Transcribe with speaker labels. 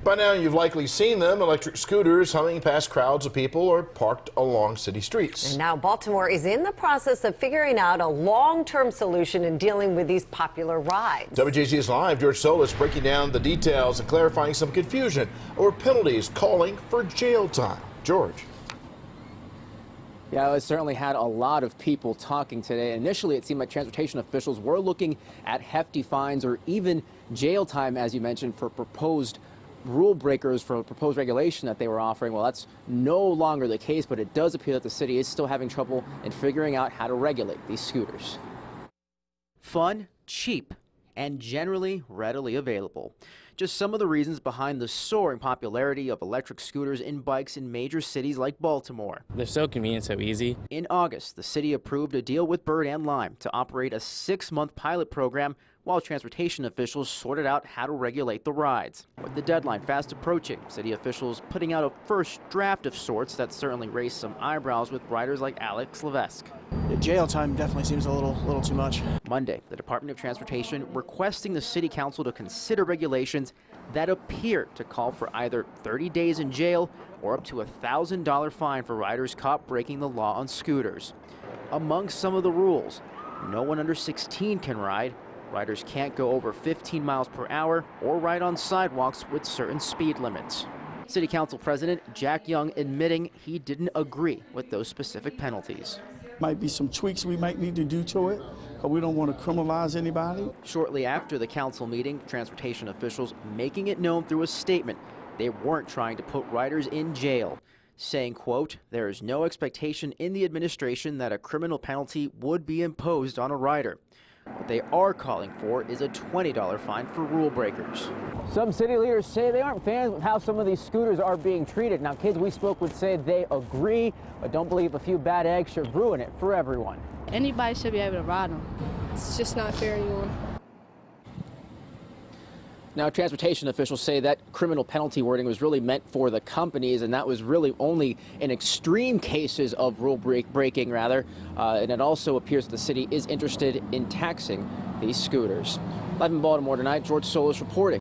Speaker 1: By now, you've likely seen them, electric scooters humming past crowds of people or parked along city streets.
Speaker 2: And now Baltimore is in the process of figuring out a long-term solution in dealing with these popular rides.
Speaker 1: WJZ's Live, George Solis breaking down the details and clarifying some confusion over penalties, calling for jail time. George.
Speaker 3: Yeah, it certainly had a lot of people talking today. Initially, it seemed like transportation officials were looking at hefty fines or even jail time, as you mentioned, for proposed rule breakers, for proposed regulation that they were offering. Well, that's no longer the case, but it does appear that the city is still having trouble in figuring out how to regulate these scooters. Fun, cheap, and generally readily available. Just some of the reasons behind the soaring popularity of electric scooters and bikes in major cities like Baltimore.
Speaker 4: They're so convenient, so easy.
Speaker 3: In August, the city approved a deal with Bird and Lime to operate a 6-month pilot program while transportation officials sorted out how to regulate the rides. With the deadline fast approaching, city officials putting out a first draft of sorts that certainly raised some eyebrows with riders like Alex Levesque.
Speaker 5: The jail time definitely seems a little too much.
Speaker 3: Monday, the Department of Transportation requesting the City Council to consider regulations that appear to call for either 30 days in jail or up to a $1,000 fine for riders caught breaking the law on scooters. Among some of the rules, no one under 16 can ride. Riders can't go over 15 miles per hour or ride on sidewalks with certain speed limits. City Council President Jack Young admitting he didn't agree with those specific penalties.
Speaker 5: Might be some tweaks we might need to do to it, but we don't want to criminalize anybody.
Speaker 3: Shortly after the council meeting, transportation officials making it known through a statement they weren't trying to put riders in jail, saying, quote, "There is no expectation in the administration that a criminal penalty would be imposed on a rider. What they are calling for is a $20 fine for rule breakers."
Speaker 6: Some city leaders say they aren't fans with how some of these scooters are being treated. Now, kids we spoke with say they agree, but don't believe a few bad eggs should ruin it for everyone.
Speaker 7: Anybody should be able to ride them. It's just not fair anymore.
Speaker 3: Now, transportation officials say that criminal penalty wording was really meant for the companies, and that was really only in extreme cases of rule breaking, and it also appears that the city is interested in taxing these scooters. Live in Baltimore tonight, George Solis reporting.